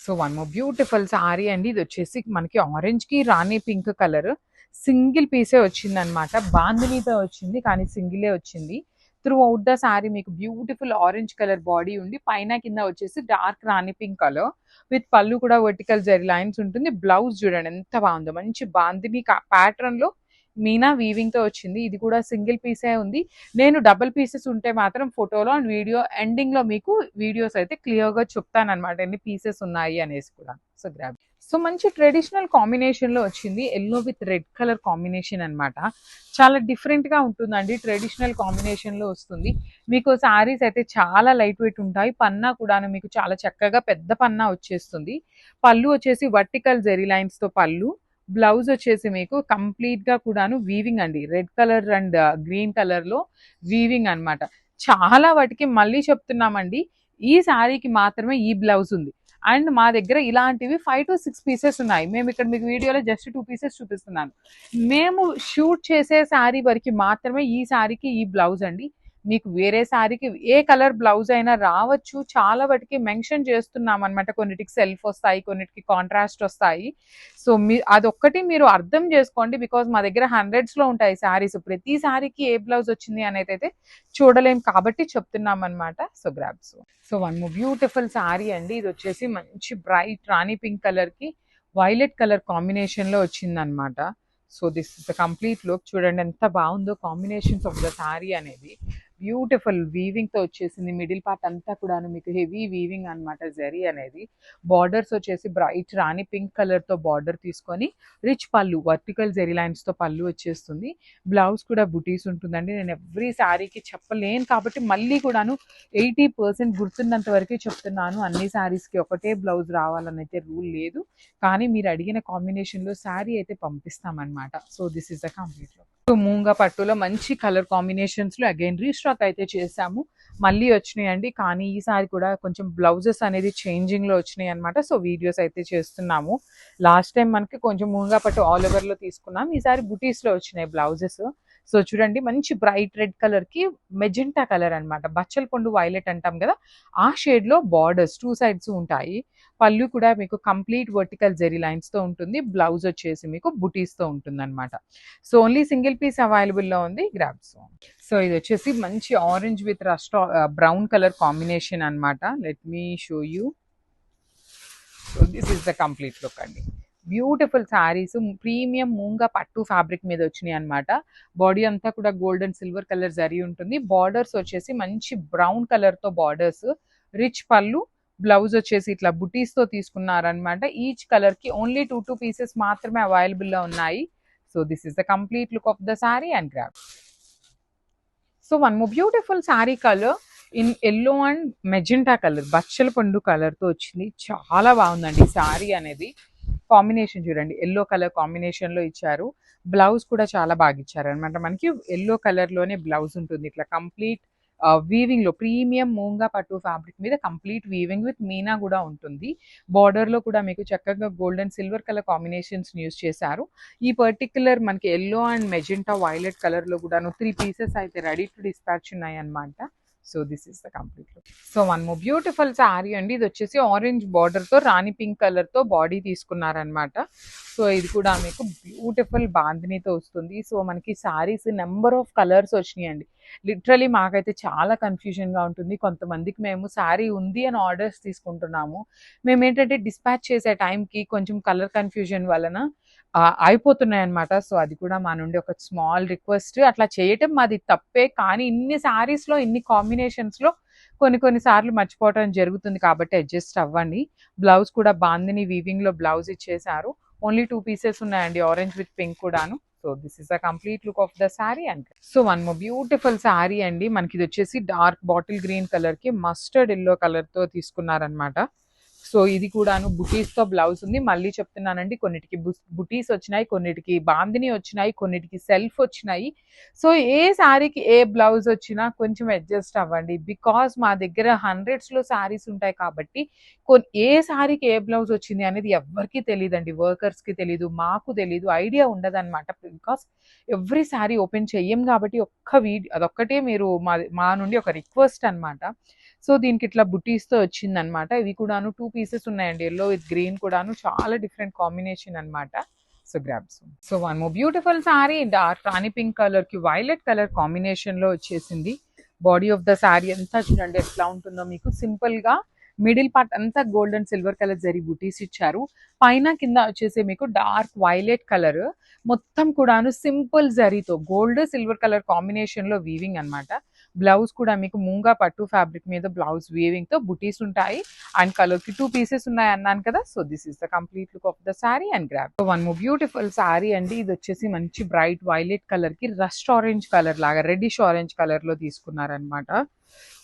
So one more beautiful sari అండి. ఇది వచ్చేసి మనకి ఆరెంజ్ కి రాణి పింక్ కలర్ సింగిల్ పీసే వచ్చిందనమాట. బాందినీతో వచ్చింది కానీ సింగిలే వచ్చింది. త్రూ అవుట్ ద సారీ మీకు బ్యూటిఫుల్ ఆరెంజ్ కలర్ బాడీ ఉండి పైన కింద వచ్చేసి dark rani pink colour with పళ్ళు కూడా వర్టికల్ జరీ లైన్స్ ఉంటుంది. బ్లౌజ్ చూడండి ఎంత బాగుందో, మంచి బాందిని ప్యాటర్న్ లో మీనా వీవింగ్ తో వచ్చింది. ఇది కూడా సింగిల్ పీసే ఉంది. నేను డబుల్ పీసెస్ ఉంటే మాత్రం ఫోటోలో అండ్ వీడియో ఎండింగ్ లో మీకు వీడియోస్ అయితే క్లియర్ గా చెప్తాను అనమాట ఎన్ని పీసెస్ ఉన్నాయి అనేసి కూడా. So grab. సో మంచి ట్రెడిషనల్ కాంబినేషన్ లో వచ్చింది. Yellow with red colour combination అన్నమాట. చాలా డిఫరెంట్ గా ఉంటుందండి. ట్రెడిషనల్ కాంబినేషన్ లో వస్తుంది. మీకు సారీస్ అయితే చాలా లైట్ వెయిట్ ఉంటాయి. పన్నా కూడా మీకు చాలా చక్కగా పెద్ద పన్నా వచ్చేస్తుంది. పళ్ళు వచ్చేసి వర్టికల్ జెరీ లైన్స్ తో పళ్ళు. బ్లౌజ్ వచ్చేసి మీకు కంప్లీట్ గా కూడాను వీవింగ్ అండి. Red colour and green colour లో వీవింగ్ అన్నమాట. చాలా వాటికి మళ్ళీ చెప్తున్నామండి, ఈ శారీకి మాత్రమే ఈ బ్లౌజ్ ఉంది. అండ్ మా దగ్గర ఇలాంటివి 5 to 6 పీసెస్ ఉన్నాయి. మేము ఇక్కడ మీకు వీడియోలో జస్ట్ 2 పీసెస్ చూపిస్తున్నాను. మేము షూట్ చేసే శారీ వరకు మాత్రమే ఈ శారీకి ఈ బ్లౌజ్ అండి. మీకు వేరే శారీకి ఏ కలర్ బ్లౌజ్ అయినా రావచ్చు. చాలా వాటికి మెన్షన్ చేస్తున్నాం అనమాట. కొన్నిటికి సెల్ఫ్ వస్తాయి, కొన్నిటికి కాంట్రాస్ట్ వస్తాయి. సో అదొక్కటి మీరు అర్థం చేసుకోండి. బికాజ్ మా దగ్గర హండ్రెడ్స్ లో ఉంటాయి శారీస్. ప్రతి శారీకి ఏ బ్లౌజ్ వచ్చింది అనేది అయితే చూడలేం కాబట్టి చెప్తున్నాం అనమాట. So grabs. So one more beautiful sari అండి. ఇది వచ్చేసి మంచి బ్రైట్ రాణి పింక్ కలర్ కి వైలెట్ కలర్ కాంబినేషన్ లో వచ్చింది అనమాట. So this is the complete look. చూడండి ఎంత బాగుందో కాంబినేషన్స్ ఆఫ్ ద శారీ అనేది. బ్యూటిఫుల్ వీవింగ్ తో వచ్చేసింది. మిడిల్ పార్ట్ అంతా కూడా మీకు హెవీ వీవింగ్ అనమాట. జరీ అనేది బార్డర్స్ వచ్చేసి బ్రైట్ రాణి పింక్ కలర్ తో బార్డర్ తీసుకొని రిచ్ పళ్ళు వర్టికల్ జెరీ లైన్స్ తో పళ్ళు వచ్చేస్తుంది. బ్లౌజ్ కూడా బుటీస్ ఉంటుందండి. నేను ఎవ్రీ శారీకి చెప్పలేను కాబట్టి మళ్ళీ కూడాను 80% గుర్తున్నంత వరకే చెప్తున్నాను. అన్ని శారీస్కి ఒకటే బ్లౌజ్ రావాలని అయితే రూల్ లేదు. కానీ మీరు అడిగిన కాంబినేషన్లో శారీ అయితే పంపిస్తామన్నమాట. So this is the complete look. Moonga పట్టులో మంచి కలర్ కాంబినేషన్స్లో అగైన్ రీస్టాక్ అయితే చేసాము. మళ్ళీ వచ్చినాయండి. కానీ ఈసారి కూడా కొంచెం బ్లౌజెస్ అనేది చేంజింగ్లో వచ్చినాయి అనమాట. సో వీడియోస్ అయితే చేస్తున్నాము. లాస్ట్ టైం మనకి కొంచెం మూంగా పట్టు ఆల్ ఓవర్లో తీసుకున్నాం. ఈసారి బుటీస్లో వచ్చినాయి బ్లౌజెస్. సో చూడండి మంచి బ్రైట్ రెడ్ కలర్కి మెజెంటా కలర్ అనమాట. బచ్చల పండు వైలెట్ అంటాం కదా, ఆ షేడ్లో బార్డర్స్ 2 sides ఉంటాయి. పళ్ళు కూడా మీకు కంప్లీట్ వర్టికల్ జెరీ లైన్స్తో ఉంటుంది. బ్లౌజ్ వచ్చేసి మీకు బుటీస్తో ఉంటుంది అనమాట. సో ఓన్లీ సింగిల్ పీస్ అవైలబుల్లో ఉంది. గ్రాబ్స్. సో ఇది వచ్చేసి మంచి orange with brown colour combination అనమాట. Let me show you. So this is the complete look అండి. బ్యూటిఫుల్ శారీస్ ప్రీమియం మూంగా పట్టు ఫ్యాబ్రిక్ మీద వచ్చినాయి అనమాట. బాడీ అంతా కూడా gold and silver colour zari ఉంటుంది. బార్డర్స్ వచ్చేసి మంచి బ్రౌన్ కలర్తో బార్డర్స్, రిచ్ పళ్ళు, బ్లౌజ్ వచ్చేసి ఇట్లా బుటీస్తో తీసుకున్నారనమాట. ఈచ్ కలర్కి ఓన్లీ 2 పీసెస్ మాత్రమే అవైలబుల్లో ఉన్నాయి. So this is the complete look of the sari and grab. So one more beautiful sari colour in yellow and magenta colour, బచ్చల పండు కలర్తో వచ్చింది. చాలా బాగుందండి ఈ శారీ అనేది. కాంబినేషన్ చూడండి, ఎల్లో కలర్ కాంబినేషన్లో ఇచ్చారు. బ్లౌజ్ కూడా చాలా బాగా ఇచ్చారు అనమాట. మనకి ఎల్లో కలర్లోనే బ్లౌజ్ ఉంటుంది. ఇట్లా కంప్లీట్ వీవింగ్లో ప్రీమియం మూంగా పట్టు ఫ్యాబ్రిక్ మీద కంప్లీట్ వీవింగ్ విత్ మీనా కూడా ఉంటుంది. బార్డర్లో కూడా మీకు చక్కగా gold and silver colour combinations use చేశారు. ఈ పర్టిక్యులర్ మనకి ఎల్లో అండ్ మెజెంటా వైలెట్ కలర్లో కూడాను 3 pieces అయితే రెడీ టు డిస్పాచ్ ఉన్నాయి అనమాట. So this is the complete look. So one more beautiful sari అండి. ఇది వచ్చేసి ఆరెంజ్ బార్డర్తో రాణి పింక్ కలర్తో బాడీ తీసుకున్నారనమాట. సో ఇది కూడా మీకు బ్యూటిఫుల్ బాందినీతో వస్తుంది. సో మనకి శారీస్ నెంబర్ ఆఫ్ కలర్స్ వచ్చినాయండి. లిటరలీ మాకైతే చాలా కన్ఫ్యూజన్గా ఉంటుంది. కొంతమందికి మేము శారీ ఉంది అని ఆర్డర్స్ తీసుకుంటున్నాము. మేము ఏంటంటే డిస్పాచ్ చేసే టైంకి కొంచెం కలర్ కన్ఫ్యూజన్ వలన అయిపోతున్నాయి అనమాట. సో అది కూడా మా నుండి ఒక స్మాల్ రిక్వెస్ట్. అట్లా చేయటం మాది తప్పే, కానీ ఇన్ని శారీస్లో ఇన్ని కాంబినేషన్స్లో కొన్ని సార్లు మర్చిపోవటం జరుగుతుంది కాబట్టి అడ్జస్ట్ అవ్వండి. బ్లౌజ్ కూడా బాందిని వీవింగ్లో బ్లౌజ్ ఇచ్చేసారు. ఓన్లీ 2 pieces ఉన్నాయండి, ఆరెంజ్ విత్ పింక్ కూడాను. So this is the complete look of the sari and. So one more beautiful sari అండి. మనకి ఇది వచ్చేసి డార్క్ బాటిల్ గ్రీన్ కలర్కి మస్టర్డ్ ఎల్లో కలర్తో తీసుకున్నారనమాట. సో ఇది కూడాను బుటీస్తో బ్లౌజ్ ఉంది. మళ్ళీ చెప్తున్నానండి, కొన్నిటికి బుటీస్ వచ్చినాయి, కొన్నిటికి బాందిని వచ్చినాయి, కొన్నిటికి సెల్ఫ్ వచ్చినాయి. సో ఏ శారీకి ఏ బ్లౌజ్ వచ్చినా కొంచెం అడ్జస్ట్ అవ్వండి. బికాజ్ మా దగ్గర హండ్రెడ్స్లో శారీస్ ఉంటాయి కాబట్టి ఏ శారీకి ఏ బ్లౌజ్ వచ్చింది అనేది ఎవ్వరికీ తెలియదండి. వర్కర్స్కి తెలీదు, మాకు తెలీదు, ఐడియా ఉండదన్నమాట. బికాస్ ఎవ్రీ శారీ ఓపెన్ చెయ్యం కాబట్టి ఒక్క వీడియో అదొక్కటే మీరు మా నుండి ఒక రిక్వెస్ట్ అనమాట. సో దీనికి ఇట్లా బుటీస్తో వచ్చిందనమాట. ఇవి కూడాను 2 పీసెస్ ఉన్నాయండి. ఎల్లో విత్ గ్రీన్ కూడాను చాలా డిఫరెంట్ కాంబినేషన్ అనమాట. So grabs. So one more beautiful sari dark rani pink colour కి వైలెట్ కలర్ కాంబినేషన్ లో వచ్చేసింది. బాడీ ఆఫ్ ద సారీ అంతా చూడండి ఎట్లా ఉంటుందో మీకు. సింపుల్ గా మిడిల్ పార్ట్ అంతా gold and silver colour zari బుటీస్ ఇచ్చారు. పైన కింద వచ్చేసి మీకు డార్క్ వైలెట్ కలర్ మొత్తం కూడాను సింపుల్ జరీతో గోల్డ్ సిల్వర్ కలర్ కాంబినేషన్ లో వీవింగ్ అనమాట. బ్లౌజ్ కూడా మీకు మూంగా పట్టు ఫ్యాబ్రిక్ మీద బ్లౌజ్ వీవింగ్ తో బుటీస్ ఉంటాయి. అండ్ కలర్ కి 2 పీసెస్ ఉన్నాయి అన్నాను కదా. So this is the complete look of the sari and grab. One more beautiful sari అండి. ఇది వచ్చేసి మంచి బ్రైట్ వైలెట్ కలర్ కి రస్ట్ ఆరెంజ్ కలర్ లాగా రెడ్డిష్ ఆరెంజ్ కలర్ లో తీసుకున్నారనమాట.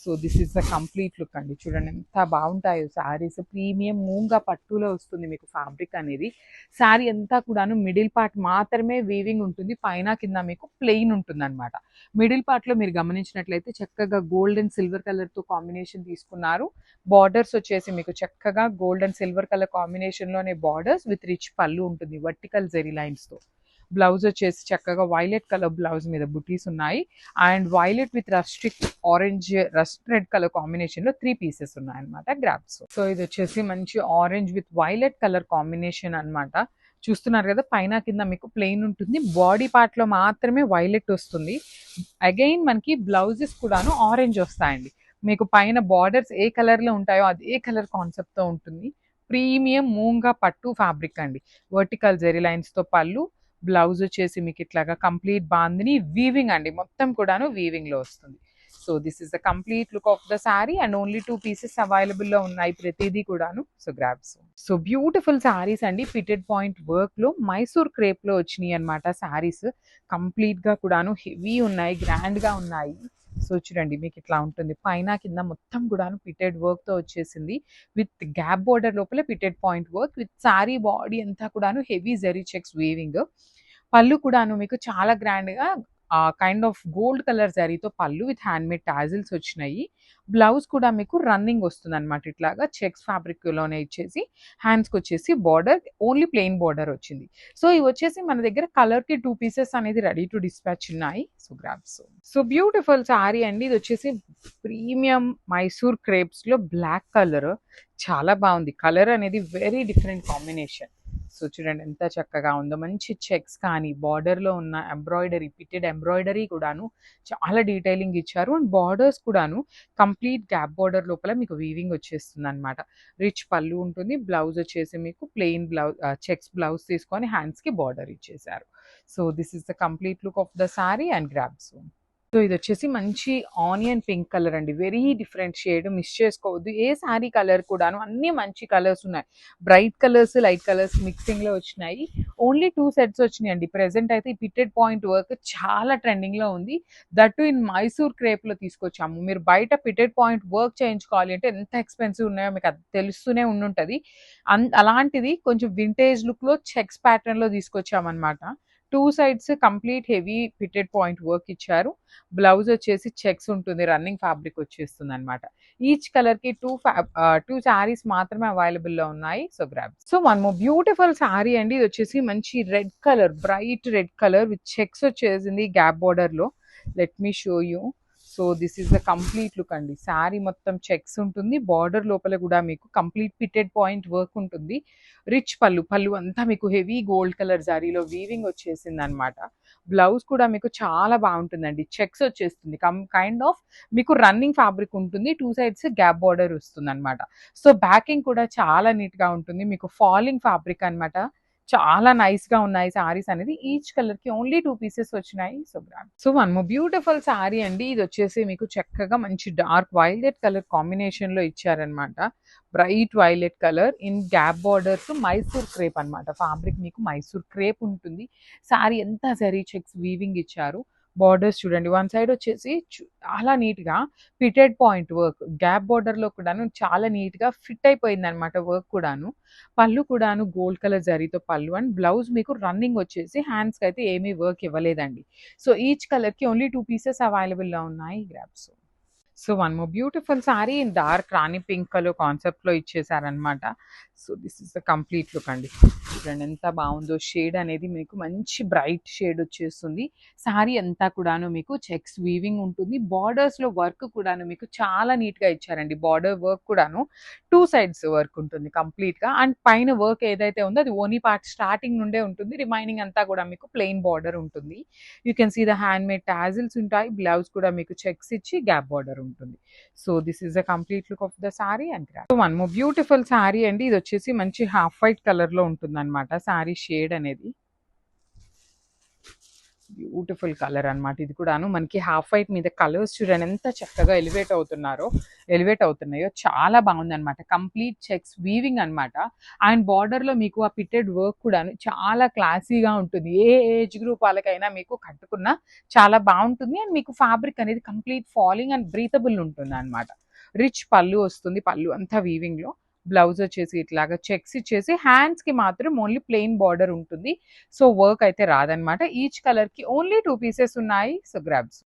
So this is the complete look అండి. చూడండి ఎంత బాగుంటాయో శారీస్. ప్రీమియం మూంగా పట్టులో వస్తుంది మీకు ఫ్యాబ్రిక్ అనేది. శారీ అంతా కూడాను మిడిల్ పార్ట్ మాత్రమే వీవింగ్ ఉంటుంది. పైన కింద మీకు ప్లెయిన్ ఉంటుంది అనమాట. మిడిల్ పార్ట్ లో మీరు గమనించినట్లయితే చక్కగా గోల్డ్ అండ్ సిల్వర్ కలర్ తో కాంబినేషన్ తీసుకున్నారు. బార్డర్స్ వచ్చేసి మీకు చక్కగా gold and silver colour combination లోనే బార్డర్స్ విత్ రిచ్ పళ్ళు ఉంటుంది వర్టికల్ జెరీ లైన్స్ తో. బ్లౌజ్ వచ్చేసి చక్కగా వైలెట్ కలర్ బ్లౌజ్ మీద బుటీస్ ఉన్నాయి. And violet with rustic orange rust red colour combination లో 3 పీసెస్ ఉన్నాయి అనమాట గ్రాబ్స్. సో ఇది వచ్చేసి మంచి orange with violet colour combination అనమాట. చూస్తున్నారు కదా పైన కింద మీకు ప్లెయిన్ ఉంటుంది. బాడీ పార్ట్ లో మాత్రమే వైలెట్ వస్తుంది. అగైన్ మనకి బ్లౌజెస్ కూడాను ఆరెంజ్ వస్తాయండి. మీకు పైన బార్డర్స్ ఏ కలర్ లో ఉంటాయో అదే కలర్ కాన్సెప్ట్ తో ఉంటుంది. ప్రీమియం మూంగా పట్టు ఫ్యాబ్రిక్ అండి. వర్టికల్ జెరీ లైన్స్ తో పళ్ళు. బ్లౌజ్ వచ్చేసి మీకు ఇట్లాగా కంప్లీట్ బాందిని వీవింగ్ అండి. మొత్తం కూడాను వీవింగ్ లో వస్తుంది. So this is the complete look of the sari and only 2 pieces available లో ఉన్నాయి ప్రతిదీ కూడాను. So grabs. So beautiful saris అండి. ఫిటెడ్ పాయింట్ వర్క్ లో మైసూర్ క్రేప్ లో వచ్చినాయి అనమాట సారీస్. కంప్లీట్ గా కూడాను హెవీ ఉన్నాయి, గ్రాండ్ గా ఉన్నాయి. సో చూడండి మీకు ఇట్లా ఉంటుంది. పైన కింద మొత్తం కూడాను పిటెడ్ వర్క్ తో వచ్చేసింది. విత్ గ్యాప్ బోర్డర్ లోపల pitted point work with sari body అంతా కూడాను హెవీ జెరీ చెక్స్ వీవింగ్. పళ్ళు కూడాను మీకు చాలా గ్రాండ్ గా కైండ్ ఆఫ్ గోల్డ్ కలర్ జరీతో పళ్ళు విత్ హ్యాండ్ మేడ్ టాజిల్స్ వచ్చినాయి. బ్లౌజ్ కూడా మీకు రన్నింగ్ వస్తుంది అనమాట. ఇట్లాగా చెక్స్ ఫ్యాబ్రిక్ లోనే ఇచ్చేసి హ్యాండ్స్ కి వచ్చేసి బార్డర్ ఓన్లీ ప్లెయిన్ బార్డర్ వచ్చింది. సో ఇవి వచ్చేసి మన దగ్గర కలర్ కి 2 పీసెస్ అనేది రెడీ టు డిస్పాచ్ ఉన్నాయి. So grabs. So beautiful sari అండి. ఇది వచ్చేసి ప్రీమియం మైసూర్ క్రేప్స్ లో బ్లాక్ కలర్. చాలా బాగుంది. కలర్ అనేది వెరీ డిఫరెంట్ కాంబినేషన్. సో చూడండి ఎంత చక్కగా ఉందో. మంచి చెక్స్ కానీ బార్డర్ లో ఉన్న ఎంబ్రాయిడరీ పిటెడ్ ఎంబ్రాయిడరీ కూడాను చాలా డీటెయిలింగ్ ఇచ్చారు. అండ్ బార్డర్స్ కూడాను కంప్లీట్ గ్యాప్ బార్డర్ లోపల మీకు వీవింగ్ వచ్చేస్తుంది అనమాట. రిచ్ పళ్ళు ఉంటుంది. బ్లౌజ్ వచ్చేసి మీకు ప్లెయిన్ బ్లౌజ్ చెక్స్ బ్లౌజ్ తీసుకొని హ్యాండ్స్ కి బార్డర్ ఇచ్చేసారు. So this is the complete look of the sari and grabs. So ఇది వచ్చేసి మంచి ఆనియన్ పింక్ కలర్ అండి. Very different shade. మిస్ చేసుకోవద్దు. ఏ శారీ కలర్ కూడాను అన్ని మంచి కలర్స్ ఉన్నాయి. Bright colours light colours mixing లో వచ్చినాయి. ఓన్లీ 2 సెట్స్ వచ్చినాయి అండి. ప్రెసెంట్ అయితే ఈ పిటెడ్ పాయింట్ వర్క్ చాలా ట్రెండింగ్ లో ఉంది. దట్టు ఇన్ మైసూర్ క్రేప్ లో తీసుకొచ్చాము. మీరు బయట పిటెడ్ పాయింట్ వర్క్ చేయించుకోవాలి అంటే ఎంత ఎక్స్పెన్సివ్ ఉన్నాయో మీకు అది తెలుస్తూనే ఉండుంటది. అలాంటిది కొంచెం వింటేజ్ లుక్ లో చెక్స్ ప్యాటర్న్ లో తీసుకొచ్చామన్నమాట. 2 sides complete heavy pitted point work ఇచ్చారు. బ్లౌజ్ వచ్చేసి చెక్స్ ఉంటుంది. రన్నింగ్ ఫ్యాబ్రిక్ వచ్చేస్తుంది అనమాట. ఈచ్ కలర్ కి 2 శారీస్ మాత్రమే అవైలబుల్ లో ఉన్నాయి. So grab. So one more beautiful sari అండి. ఇది వచ్చేసి మంచి red colour bright red colour with checks వచ్చేసింది గ్యాప్ బార్డర్ లో. Let me show you. So this is the complete look అండి. శారీ మొత్తం చెక్స్ ఉంటుంది. బార్డర్ లోపల కూడా మీకు కంప్లీట్ పిటెడ్ పాయింట్ వర్క్ ఉంటుంది. రిచ్ పళ్ళు. పళ్ళు అంతా మీకు హెవీ గోల్డ్ కలర్ జారీలో వీవింగ్ వచ్చేసింది అనమాట. బ్లౌజ్ కూడా మీకు చాలా బాగుంటుందండి. చెక్స్ వచ్చేస్తుంది. కైండ్ ఆఫ్ మీకు రన్నింగ్ ఫ్యాబ్రిక్ ఉంటుంది. 2 సైడ్స్ గ్యాప్ బార్డర్ వస్తుంది అనమాట. సో బ్యాకింగ్ కూడా చాలా నీట్ గా ఉంటుంది. మీకు ఫాలింగ్ ఫ్యాబ్రిక్ అనమాట. చాలా నైస్ గా ఉన్నాయి సారీస్ అనేది. ఈచ్ కలర్ కి ఓన్లీ 2 పీసెస్ వచ్చినాయి. So grand. So one more beautiful sari అండి. ఇది వచ్చేసి మీకు చక్కగా మంచి డార్క్ వైలెట్ కలర్ కాంబినేషన్ లో ఇచ్చారనమాట. Bright violet colour in gap borders Mysore crepe అనమాట. ఫ్యాబ్రిక్ మీకు మైసూర్ క్రేప్ ఉంటుంది. సారీ ఎంత జరీ చెక్స్ వీవింగ్ ఇచ్చారు. బార్డర్స్ చూడండి. వన్ సైడ్ వచ్చేసి చాలా నీట్ గా fitted point work gap border లో కూడాను చాలా నీట్ గా ఫిట్ అయిపోయింది అనమాట వర్క్ కూడాను. పళ్ళు కూడాను గోల్డ్ కలర్ జరీతో పళ్ళు. అండ్ బ్లౌజ్ మీకు రన్నింగ్ వచ్చేసి హ్యాండ్స్ కి అయితే ఏమీ వర్క్ ఇవ్వలేదండి. సో ఈచ్ కలర్ కి ఓన్లీ 2 పీసెస్ అవైలబుల్ లో ఉన్నాయి. Grabs. So one more beautiful sari in dark rani pink colour concept లో ఇచ్చేసారనమాట. So this is the complete look అండి. చూడండి ఎంత బాగుందో, షేడ్ అనేది మీకు మంచి బ్రైట్ షేడ్ వచ్చేస్తుంది. సారీ అంతా కూడాను మీకు చెక్స్ వీవింగ్ ఉంటుంది. బార్డర్స్ లో వర్క్ కూడాను మీకు చాలా నీట్ గా ఇచ్చారండి. బార్డర్ వర్క్ కూడాను 2 సైడ్స్ వర్క్ ఉంటుంది కంప్లీట్ గా. అండ్ పైన వర్క్ ఏదైతే ఉందో అది ఓనీ పార్ట్ స్టార్టింగ్ నుండే ఉంటుంది. రిమైనింగ్ అంతా కూడా మీకు ప్లెయిన్ బార్డర్ ఉంటుంది. You can see the handmade tassels ఉంటాయి. బ్లౌజ్ కూడా మీకు చెక్స్ ఇచ్చి గ్యాప్ బార్డర్ ఉంటుంది. So this is the complete look of the sari and గ్రాప్. So one more beautiful sari అండి. ఇది వచ్చేసి మంచి హాఫ్ వైట్ కలర్ లో ఉంటుంది అనమాట సారీ షేడ్ అనేది. బ్యూటిఫుల్ కలర్ అనమాట. ఇది కూడాను మనకి హాఫ్ వైట్ మీద కలర్స్ చూడండి ఎంత చక్కగా ఎలివేట్ అవుతున్నాయో, చాలా బాగుంది అనమాట. కంప్లీట్ చెక్స్ వీవింగ్ అనమాట. అండ్ బార్డర్ లో మీకు ఆ పిటెడ్ వర్క్ కూడాను చాలా క్లాసీగా ఉంటుంది. ఏ ఏజ్ గ్రూప్ వాళ్ళకైనా మీకు కట్టుకున్నా చాలా బాగుంటుంది. అండ్ మీకు ఫ్యాబ్రిక్ అనేది కంప్లీట్ ఫాలింగ్ అండ్ బ్రీతబుల్ ఉంటుంది అనమాట. రిచ్ పళ్ళు వస్తుంది. పళ్ళు అంతా వీవింగ్ లో. బ్లౌజ్ వచ్చేసి ఇట్లాగా చెక్స్ ఇచ్చేసి హ్యాండ్స్ కి మాత్రం ఓన్లీ ప్లెయిన్ బార్డర్ ఉంటుంది. సో వర్క్ అయితే రాదనమాట. ఈచ్ కలర్ కి ఓన్లీ 2 పీసెస్ ఉన్నాయి. So grabs.